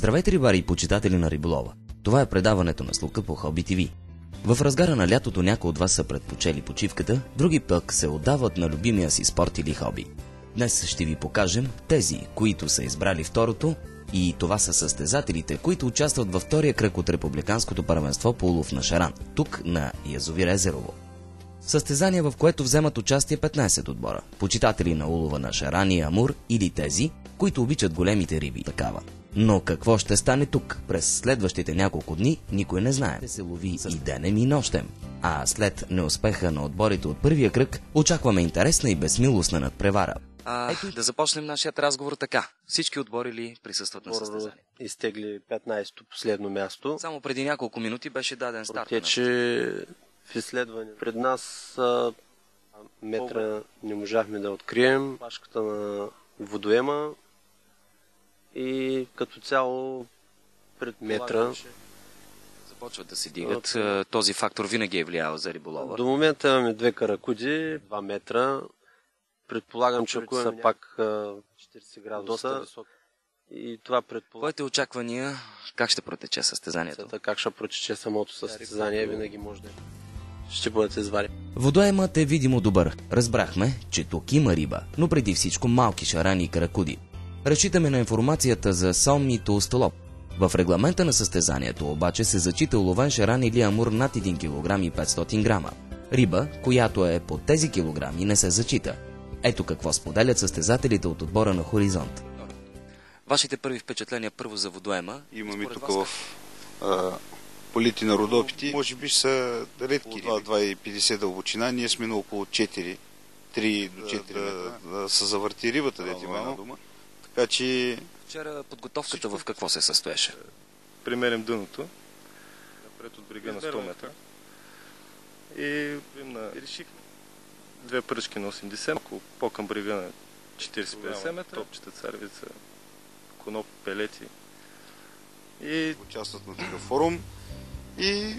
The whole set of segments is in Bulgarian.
Здравейте, рибари и почитатели на риболова! Това е предаването на Слука по Хоби ТВ. В разгара на лятото някои от вас са предпочели почивката, други пък се отдават на любимия си спорт или хоби. Днес ще ви покажем тези, които са избрали второто, и това са състезателите, които участват във втория кръг от републиканското първенство по улов на шаран, тук на язовир Езерово. Състезание, в което вземат участие 15 отбора, почитатели на улова на шаран и амур или тези, които обичат големите риби такава. Но какво ще стане тук през следващите няколко дни, никой не знае. Се лови и денем и нощем. А след неуспеха на отборите от първия кръг, очакваме интересна и безмилостна надпревара. Ето да започнем нашият разговор така. Всички отбори ли присъстват на състезание? Изтегли 15-то последно място. Само преди няколко минути беше даден старт. Протече в изследване. Пред нас метра не можахме да открием. Пашката на водоема и като цяло пред метра започват да се дигат. Този фактор винаги е влиял за риболова. До момента имаме 2 каракуди, 2 метра. Предполагам, че ако са пак 40 градуса висок. И това предполагам. Твоите очаквания как ще протече състезанието? Как ще протече самото състезание, винаги може да ще бъдат извари. Водоемът е видимо добър. Разбрахме, че тук има риба, но преди всичко малки шарани и каракуди. Разчитаме на информацията за сом и толстолоб. В регламента на състезанието обаче се зачита уловен шаран или амур над 1 кг и 500 грама. Риба, която е под тези килограми, не се зачита. Ето какво споделят състезателите от отбора на Хоризонт. Вашите първи впечатления първо за водоема? Имаме тук в полите на Родопите. Може би са редки. 2,50 дълбочина. Ние сме на около 4. 3 до 4 метра. Да се завърти рибата, дете има дума. Така че... Вчера подготовката в какво се състоеше? Примерим дъното. Напред от брега на 100 метра. И решихме 2 пръчки на 80, по-към брега на 40-50 метра, топчета, царевица, коноп, пелети. И участват на такъв форум и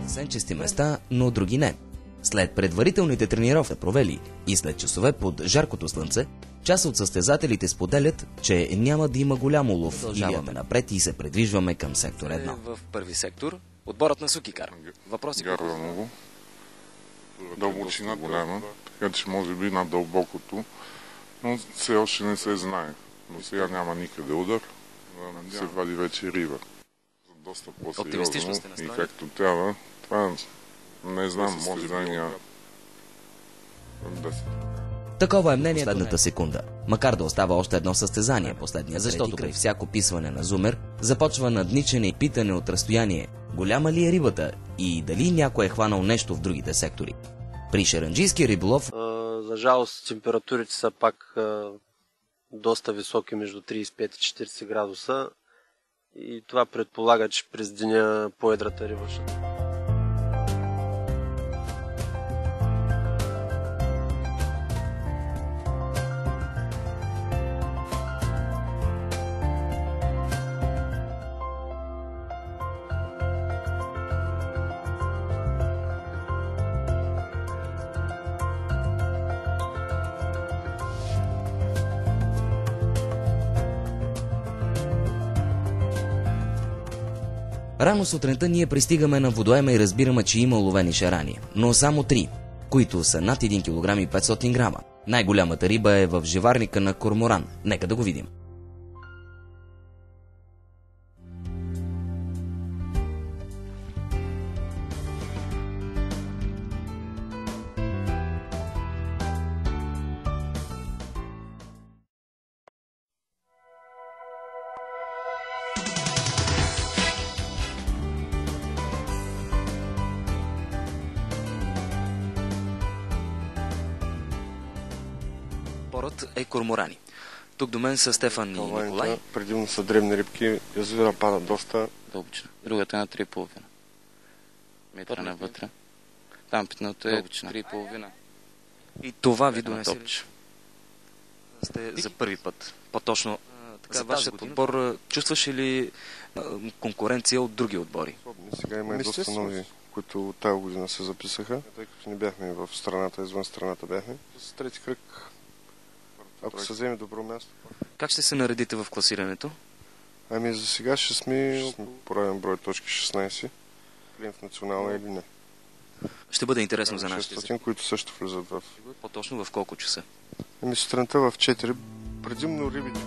сенчести места, но други не. След предварителните тренировки провели и след часове под жаркото слънце, част от състезателите споделят, че няма да има голям улов. Продължаваме напред и се предвижваме към сектор 1. В първи сектор отборът на Сукикар. Въпроси Вярва много. Дълбочина голяма, така че може би над дълбокото, но все още не се знае. Но сега няма никъде удар, се вади вече риба. Доста по-сериозно и както трябва. Това не знам, може да няма 10. Такова е мнение последната секунда. Макар да остава още едно състезание, последния, защото при всяко писване на зумер започва надничане и питане от разстояние. Голяма ли е рибата и дали някой е хванал нещо в другите сектори? При шаранджийския риболов... За жалост температурите са пак доста високи, между 35 и 40 градуса. И това предполага, че през деня по-едрата риба ще... Рано сутринта ние пристигаме на водоема и разбираме, че има уловени шарани, но само 3, които са над 1 кг и 500 грама. Най-голямата риба е в живарника на Корморан. Нека да го видим. Отборът е Корморани. Тук до мен са Стефан и Николай. Предимно са дребни рибки, язовира пада доста дълбочина. Другата е на 3,5 метра навътре. Там питането е 3,5. И това ви донесе сте за първи път. По-точно, така вашият отбор чувстваше ли конкуренция от други отбори? Сега има и доста нови, които тази година се записаха, тъй като не бяхме в страната, извън страната бяхме. С трети кръг, ако се вземе добро място, Как ще се наредите в класирането? Ами за сега ще сме пореден брой точки 16. Влизам в национална или не. Ще бъде интересно за нашите 600, които също влизат в... По-точно в колко часа? Ами сутринта в 4. Предимно рибите.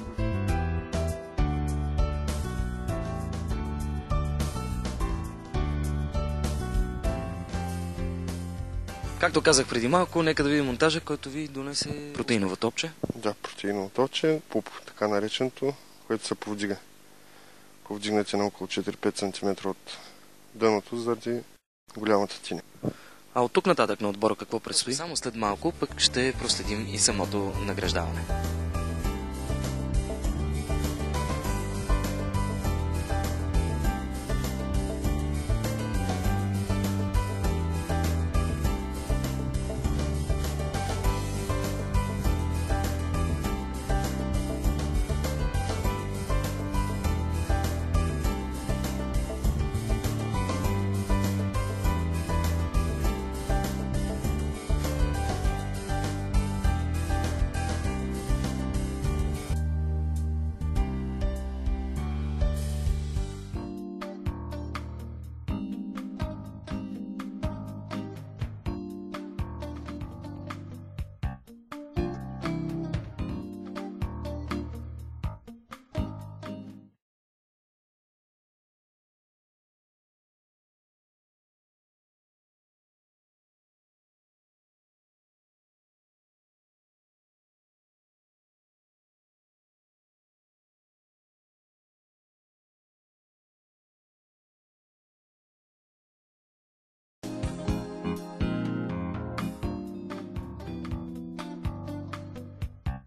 Както казах преди малко, нека да видим монтажа, който ви донесе протеиново топче. Да, протеиново топче, пуп, така нареченото, което се повдига. Повдигнете на около 4-5 см от дъното, заради голямата тиня. А от тук нататък на отбора какво предстои? Само след малко пък ще проследим и самото награждаване.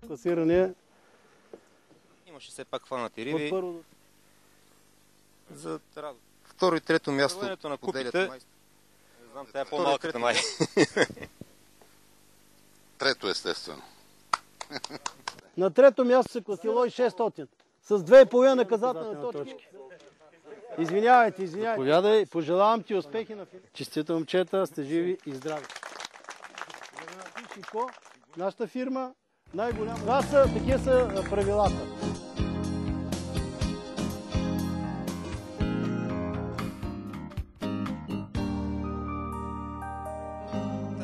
Класиране. Имаше все пак хванати риби. Първо... За второ и трето място на купите. Не знам, тя е по-малката май. Трето, естествено. На трето място се класило и 600. С 2,5 наказателни точки. Извинявайте. Повядай, пожелавам ти успехи на фирма. Честито, момчета, сте живи и здрави. Нашата фирма най-голяма. Такива са правилата.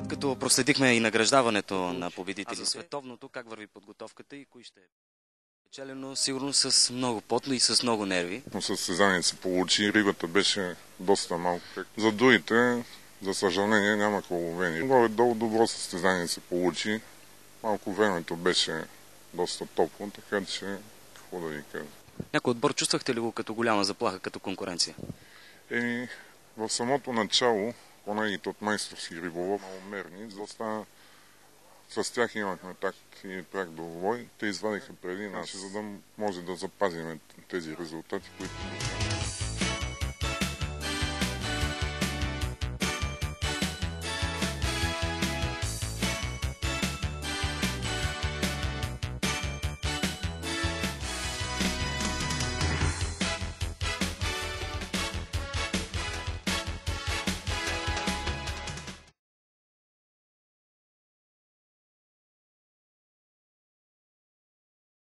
Като проследихме и награждаването на победители световното, как върви подготовката и кои ще е печелено, сигурно с много потно и с много нерви. Състезанието се получи, рибата беше доста малко. За другите, за съжаление, нямаха уловени. Горе-долу добро състезание се получи. Малко времето беше доста топло, така че какво да ви кажа. Някой отбор чувствахте ли го като голяма заплаха, като конкуренция? В самото начало, колегите от майсторски риболов, маломерни, с тях имахме такт и пряк довой. Те извадиха преди нас, за да може да запазим тези резултати, които...